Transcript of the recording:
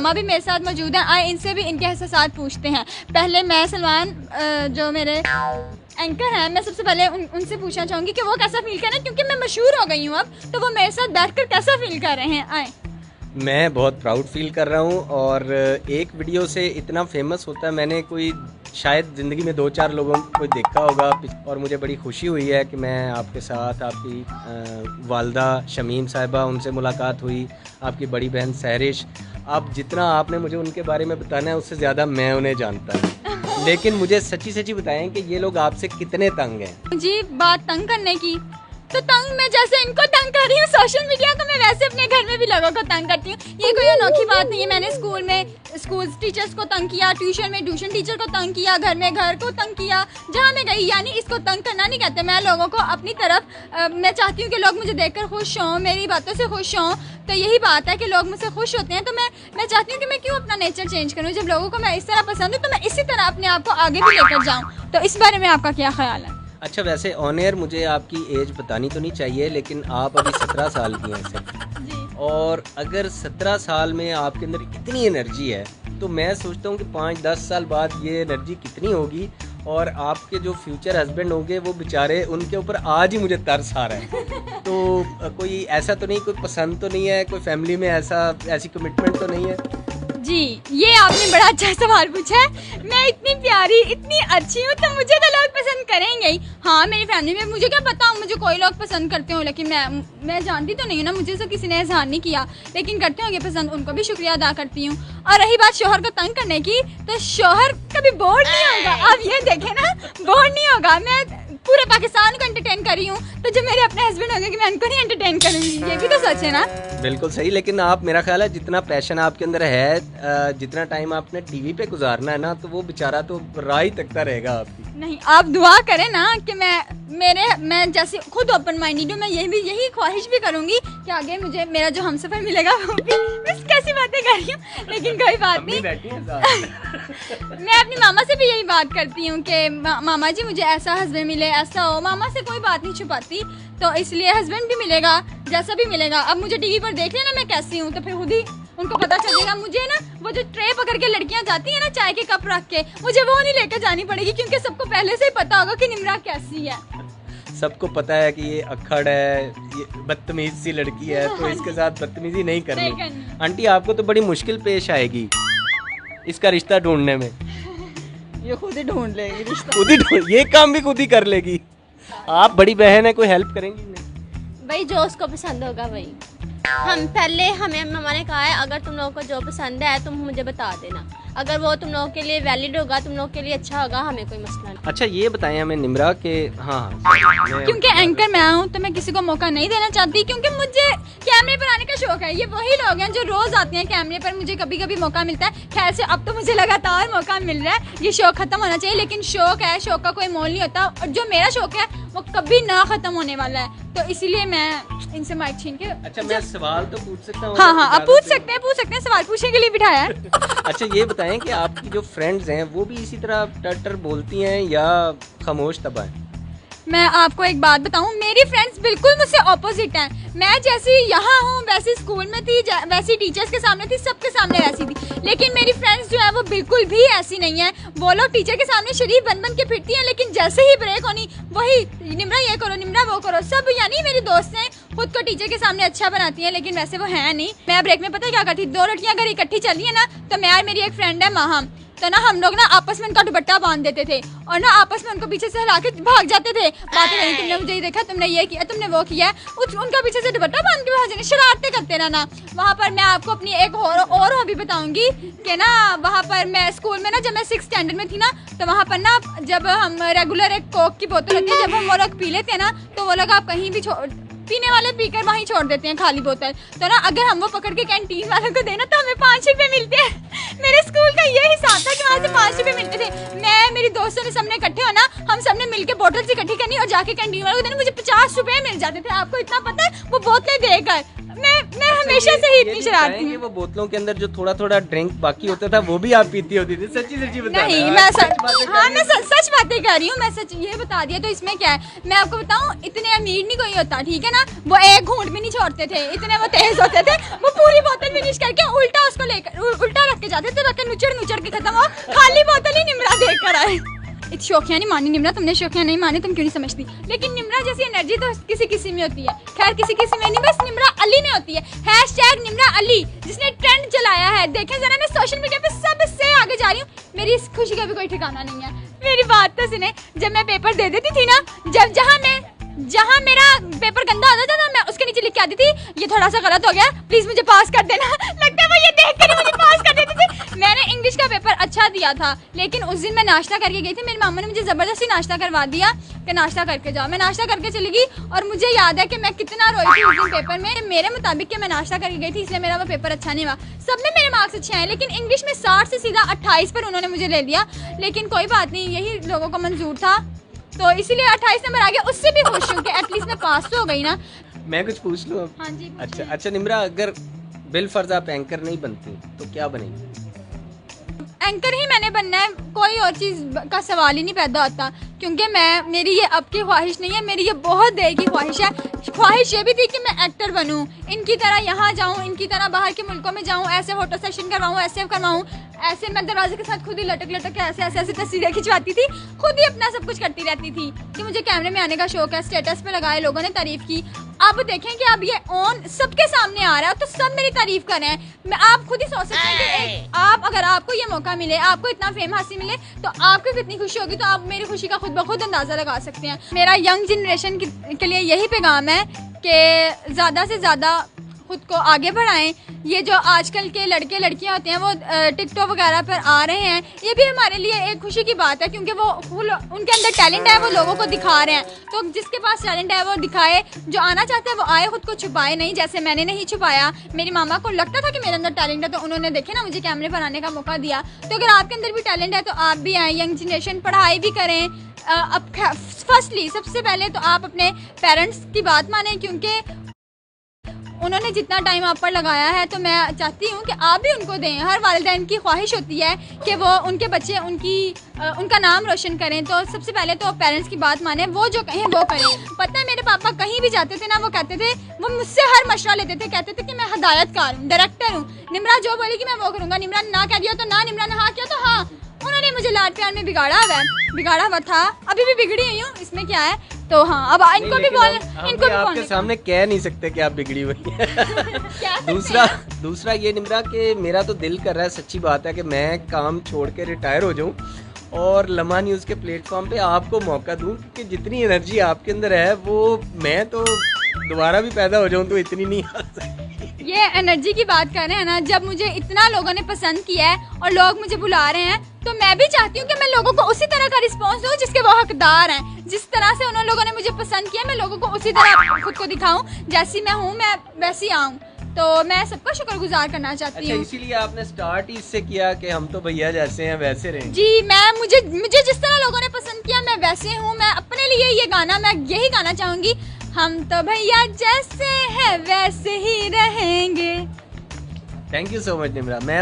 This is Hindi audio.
मामा भी मेरे साथ मौजूद हैं, आए इनसे भी इनके एहसास पूछते हैं। पहले मैं सलमान जो मेरे एंकर हैं, मैं सबसे पहले उनसे पूछना चाहूँगी कि वो कैसा फील कर रहे हैं, क्योंकि मैं मशहूर हो गई हूँ अब, तो वो मेरे साथ बैठकर कैसा फील कर रहे हैं। आए। मैं बहुत प्राउड फील कर रहा हूँ और एक वीडियो से इतना फेमस होता है, मैंने कोई शायद ज़िंदगी में 2-4 लोगों को देखा होगा और मुझे बड़ी खुशी हुई है कि मैं आपके साथ, आपकी वालदा शमीम साहिबा, उनसे मुलाकात हुई, आपकी बड़ी बहन सहरिश। आप जितना आपने मुझे उनके बारे में बताना है उससे ज़्यादा मैं उन्हें जानता हूँ, लेकिन मुझे सच्ची सच्ची बताएं कि ये लोग आपसे कितने तंग हैं। जी बात तंग करने की, तो तंग मैं जैसे इनको तंग कर रही हूँ सोशल मीडिया को, मैं वैसे अपने घर में भी लोगों को तंग करती हूँ। ये कोई अनोखी बात नहीं है। मैंने स्कूल टीचर्स को तंग किया, ट्यूशन में ट्यूशन टीचर को तंग किया, घर में घर को तंग किया, जहाँ मैं गई। यानी इसको तंग करना नहीं कहते। मैं लोगों को अपनी तरफ मैं चाहती हूँ कि लोग मुझे देखकर खुश हों, मेरी बातों से खुश हों। तो यही बात है कि लोग मुझसे खुश होते हैं, तो मैं चाहती हूँ कि मैं क्यों अपना नेचर चेंज करूँ। जब लोगों को मैं इस तरह पसंद हूँ तो मैं इसी तरह अपने आप को आगे भी लेकर जाऊँ। तो इस बारे में आपका क्या ख्याल है? अच्छा, वैसे ऑन एयर मुझे आपकी एज बतानी तो नहीं चाहिए, लेकिन आप अभी 17 साल की हैं सर। और अगर 17 साल में आपके अंदर इतनी एनर्जी है, तो मैं सोचता हूँ कि 5-10 साल बाद ये एनर्जी कितनी होगी। और आपके जो फ्यूचर हस्बैंड होंगे वो बेचारे, उनके ऊपर आज ही मुझे तरस आ रहा है। तो कोई ऐसा तो नहीं, कोई पसंद तो नहीं है, कोई फैमिली में ऐसी कमिटमेंट तो नहीं है? जी, ये आपने बड़ा अच्छा सवाल पूछा है। मैं इतनी प्यारी, इतनी अच्छी हूँ, तो मुझे तो लोग पसंद करेंगे ही। हाँ, मेरी फैमिली में मुझे क्या पता, मुझे कोई लोग पसंद करते हो, लेकिन मैं जानती तो नहीं हूँ ना, मुझे तो किसी ने एहसान नहीं किया, लेकिन करते होंगे पसंद, उनको भी शुक्रिया अदा करती हूँ। और रही बात शोहर को तंग करने की, तो शोहर कभी बोर नहीं होगा। आप ये देखें ना, बोर नहीं होगा। मैं पूरे पाकिस्तान को एंटरटेन कर रही हूँ, तो जब मेरे अपने हस्बैंड होंगे कि मैं उनको नहीं एंटरटेन करूँगी, ये भी तो सच है ना। बिल्कुल सही। लेकिन आप, मेरा ख्याल है जितना पैशन आपके अंदर है, जितना टाइम आपने टीवी पे गुजारना है ना, तो वो बेचारा तो राह ही तकता रहेगा आपकी। नहीं, आप दुआ करें ना कि मैं जैसे खुद ओपन माइंडेड हूँ, मैं यही ख्वाहिश भी करूँगी कि आगे मुझे मेरा जो हमसफर मिलेगा वो भी। मैं कैसी बातें कर रही हूँ, लेकिन कोई बात नहीं। मैं अपनी मामा से भी यही बात करती हूँ कि मामा जी मुझे ऐसा हस्बैंड मिले, ऐसा हो। मामा से कोई बात नहीं छुपाती, तो इसलिए हस्बैंड भी मिलेगा जैसा भी मिलेगा। अब मुझे टीवी पर देख लेना मैं कैसी हूँ, तो फिर खुद ही उनको पता चलेगा। मुझे ना वो जो ट्रे पकड़ के लड़कियां जाती हैं ना चाय के कप रख के, मुझे वो नहीं लेकर जानी पड़ेगी, क्योंकि सबको पहले से ही पता होगा कि निम्रा कैसी है। सबको पता है कि ये अक्खड़ है, ये बदतमीज सी लड़की है, तो इसके साथ बदतमीजी नहीं करनी। आंटी, आपको तो बड़ी मुश्किल पेश आएगी इसका रिश्ता ढूंढने में। ये खुद ही ढूंढ लेगी रिश्ता, खुद ही ढूंढ, ये काम भी खुद ही कर लेगी। आप बड़ी बहन है, कोई हेल्प करेंगी नहीं? भाई जो उसको पसंद होगा भाई। हमें मम्मा ने कहा है, अगर तुम लोगों को जो पसंद है तुम मुझे बता देना, अगर वो तुम लोगों के लिए वैलिड होगा, तुम लोगों के लिए अच्छा होगा, हमें कोई मसला नहीं। अच्छा, ये बताएं हमें निम्रा के, हाँ क्योंकि एंकर मैं हूँ तो मैं किसी को मौका नहीं देना चाहती, क्योंकि मुझे कैमरे पर आने का शौक है। ये वही लोग हैं जो रोज आते हैं कैमरे पर, मुझे कभी कभी मौका मिलता है। खैर से अब तो मुझे लगातार मौका मिल रहा है, ये शौक खत्म होना चाहिए, लेकिन शौक है, शौक का कोई मोल नहीं होता, और जो मेरा शौक है वो कभी ना खत्म होने वाला है। तो इसीलिए मैं इनसे माइक छीन के। अच्छा, मैं सवाल तो पूछ सकता हूँ? हाँ, आप पूछ सकते हैं, सवाल पूछने के लिए बिठाया है। अच्छा, ये बताएं कि आपकी जो फ्रेंड्स हैं वो भी इसी तरह टर बोलती हैं या खामोश तबा है? मैं आपको एक बात बताऊं, मेरी फ्रेंड्स बिल्कुल मुझसे ऑपोजिट हैं। मैं जैसी यहाँ हूँ वैसी स्कूल में थी, वैसी टीचर्स के सामने थी, सबके सामने वैसी थी। लेकिन मेरी फ्रेंड्स जो है वो बिल्कुल भी ऐसी नहीं है। वो लोग टीचर के सामने शरीफ बन के फिरती हैं, लेकिन जैसे ही ब्रेक होनी, वही निम्रा ये करो, निम्रा वो करो, सब। यानी मेरी दोस्त हैं, खुद को टीचर के सामने अच्छा बनाती हैं, लेकिन वैसे वो है नहीं। मैं ब्रेक में पता क्या करती, 2 लड़कियाँ अगर इकट्ठी चली है ना, तो मैं और मेरी एक फ्रेंड है माहम, तो ना हम लोग ना आपस में उनका दुपट्टा बांध देते थे, और ना आपस में उनको पीछे से हिला के भाग जाते थे। बातें करें, तुमने मुझे ये देखा, तुमने ये किया, तुमने वो किया, उनका पीछे से दुपट्टा बांध के भाग जाने, शरारतें करते रहना। वहाँ पर मैं आपको अपनी एक और हॉबी बताऊंगी कि ना, वहाँ पर मैं स्कूल में ना, जब मैं 6th स्टैंडर्ड में थी ना, तो वहाँ पर ना जब हम रेगुलर एक कोक की बोतल होती है, जब हम वो लोग पी लेते हैं ना, तो वो लोग आप कहीं भी पीने वाले पीकर वहीं छोड़ देते हैं खाली बोतल। तो ना अगर हम वो पकड़ के कैंटीन वालों को देना, तो हमें 5 रुपए मिलते हैं। मेरे स्कूल का ये हिसाब था कि वहाँ से 5 रुपए मिलते थे। मैं, मेरी दोस्तों ने सबने इकट्ठे होना, हम सबने मिलकर बोतल से इकट्ठी करनी और जाके कैंटीन वालों को देना, मुझे 50 रुपए मिल जाते थे। आपको इतना पता है, वो बोतलें देकर मैं हमेशा हमेशा से ही ये इतनी भी शरारती बताएं कि हूँ। वो बोतलों के अंदर जो थोड़ा थोड़ा ड्रिंक बाकी होता था वो भी आप पीती होती थी, सच्ची सच्ची बता नहीं, रहे हो। मैं आप सच बातें कर हाँ रही मैं हो। सच बातें कर रही हूँ। मैं सच ये बता दिया तो इसमें क्या है। मैं आपको बताऊँ, इतने अमीर नहीं कोई होता, ठीक है ना। वो एक घूंट भी नहीं छोड़ते थे, इतने वो तेज होते थे। वो पूरी बोतल फिनिश करके उल्टा उसको लेकर उल्टा रख के जाते थे, रख के नुचड़ के खत्म हो, खाली बोतल ही निमरा देख कर आए। इत शौकिया नहीं मानी निमरा, तुमने शौकिया नहीं मानी, तुम क्यों नहीं समझती। लेकिन निमरा जैसी एनर्जी तो किसी किसी में होती है। खैर किसी किसी में नहीं, बस निमरा अली में होती है। हैशटैग निमरा अली जिसने ट्रेंड चलाया है। देखें जरा, मैं सोशल मीडिया पे सबसे आगे जा रही हूँ। मेरी इस खुशी का भी कोई ठिकाना नहीं है। मेरी बात तो सुने, जब मैं पेपर दे देती थी ना, जहाँ मेरा पेपर गंदा होता था ना, मैं उसके नीचे लिख के आती थी ये थोड़ा सा गलत हो गया, प्लीज मुझे पास कर देना। लगता है वो ये देख कर ही मुझे पास कर देती थी। मैंने इंग्लिश का पेपर अच्छा दिया था, लेकिन उस दिन मैं नाश्ता करके गई थी। मेरी मामा ने मुझे जबरदस्ती नाश्ता करवा दिया कि नाश्ता करके जाओ। मैं नाश्ता करके चली गई और मुझे याद है कि मैं कितना रोई थी उस दिन पेपर में। मेरे मुताबिक कि मैं नाश्ता करके गई थी, इसलिए मेरा वो पेपर अच्छा नहीं हुआ। सब में मेरे मार्क्स अच्छे आए, लेकिन इंग्लिश में 60 से सीधा 28 पर उन्होंने मुझे ले लिया। लेकिन कोई बात नहीं, यही लोगों को मंजूर था, तो इसीलिए 28 नंबर आ गया। उससे भी खुश हूँ कि एटलीस्ट मैं पास तो हो गई ना। मैं कुछ पूछ लूँ अब? हाँ जी, पूछिए। अच्छा निम्रा, अगर बिलफर्ज आप एंकर नहीं बनती तो क्या बनेगी? एंकर ही मैंने बनना है, कोई और चीज़ का सवाल ही नहीं पैदा होता। क्योंकि मेरी ये अब की ख्वाहिश नहीं है, मेरी ये बहुत देर की ख्वाहिश है। ख्वाहिश ये भी थी कि मैं एक्टर बनूं, इनकी तरह यहाँ जाऊं, इनकी तरह बाहर के मुल्कों में जाऊं, ऐसे फोटो सेशन करवाऊं, ऐसे करवाऊं, ऐसे मैं दरवाजे के साथ खुद ही लटक के ऐसे तस्वीरें खिंचवाती थी, खुद ही अपना सब कुछ करती रहती थी कि मुझे कैमरे में आने का शौक है। स्टेटस पे लगाए, लोगों ने तारीफ की। अब देखें कि अब ये ऑन सबके सामने आ रहा है तो सब मेरी तारीफ कर रहे हैं। आप खुद ही सोच सकते हैं कि अगर आपको ये मौका मिले, आपको इतना फेम हासिल मिले, तो आपको कितनी खुशी होगी। तो आप मेरी खुशी का खुद ब खुद अंदाज़ा लगा सकते हैं। मेरा यंग जनरेशन के लिए यही पैगाम है कि ज़्यादा से ज़्यादा खुद को आगे बढ़ाएं। ये जो आजकल के लड़के लड़कियां होते हैं वो टिकटॉक वगैरह पर आ रहे हैं, ये भी हमारे लिए एक खुशी की बात है, क्योंकि वो उनके अंदर टैलेंट है, वो लोगों को दिखा रहे हैं। तो जिसके पास टैलेंट है वो दिखाए, जो आना चाहता है वो आए, खुद को छुपाए नहीं, जैसे मैंने नहीं छुपाया। मेरी मामा को लगता था कि मेरे अंदर टैलेंट है, तो उन्होंने देखे ना मुझे कैमरे पर आने का मौका दिया। तो अगर आपके अंदर भी टैलेंट है तो आप भी आए, यंग जनरेशन पढ़ाई भी करें। अब फर्स्टली सबसे पहले तो आप अपने पेरेंट्स की बात मानें, क्योंकि उन्होंने जितना टाइम आप पर लगाया है, तो मैं चाहती हूँ कि आप भी उनको दें। हर वालिदैन की ख्वाहिश होती है कि वो उनके बच्चे उनका नाम रोशन करें। तो सबसे पहले तो पेरेंट्स की बात माने, वो जो कहें वो करें। पता है मेरे पापा कहीं भी जाते थे ना, वो कहते थे, वो मुझसे हर मशवरा लेते थे, कहते थे कि मैं हदायतकार हूँ, डायरेक्टर हूँ। निमरा जो बोलेगी मैं वो करूँगा। निमरा ने ना कह दिया तो ना, निमरा ने हाँ किया तो हाँ। उन्होंने मुझे लाड प्यार में बिगाड़ा हुआ था, अभी भी बिगड़ी हुई हूँ, इसमें क्या है। तो हाँ, अब इनको भी आपके सामने कह नहीं सकते कि आप बिगड़ी हुई हैं। दूसरा ये निमरा कि मेरा तो दिल कर रहा है, सच्ची बात है, कि मैं काम छोड़ के रिटायर हो जाऊं और लम्हा न्यूज़ के प्लेटफॉर्म पे आपको मौका दूं, क्योंकि जितनी एनर्जी आपके अंदर है वो मैं तो दोबारा भी पैदा हो जाऊं तो इतनी नहीं आ सकती। ये एनर्जी की बात कर रहे हैं ना, जब मुझे इतना लोगों ने पसंद किया है और लोग मुझे बुला रहे हैं, तो मैं भी चाहती हूँ कि मैं लोगों को उसी तरह का रिस्पांस दूँ जिसके वो हकदार हैं। जिस तरह से उन लोगों ने मुझे पसंद किया, मैं लोगों को उसी तरह खुद को दिखाऊं, जैसी मैं हूँ मैं वैसी आऊँ। तो मैं सबका शुक्रगुजार करना चाहती हूँ। इसीलिए आपने स्टार्ट ही इससे किया कि हम तो भैया जैसे हैं वैसे रहें। जी, मुझे जिस तरह लोगों ने पसंद किया मैं वैसे हूँ। मैं अपने लिए ये गाना मैं यही गाना चाहूँगी, हम तो भैया जैसे हैं वैसे ही रहेंगे। Thank you so much Nimra. मैं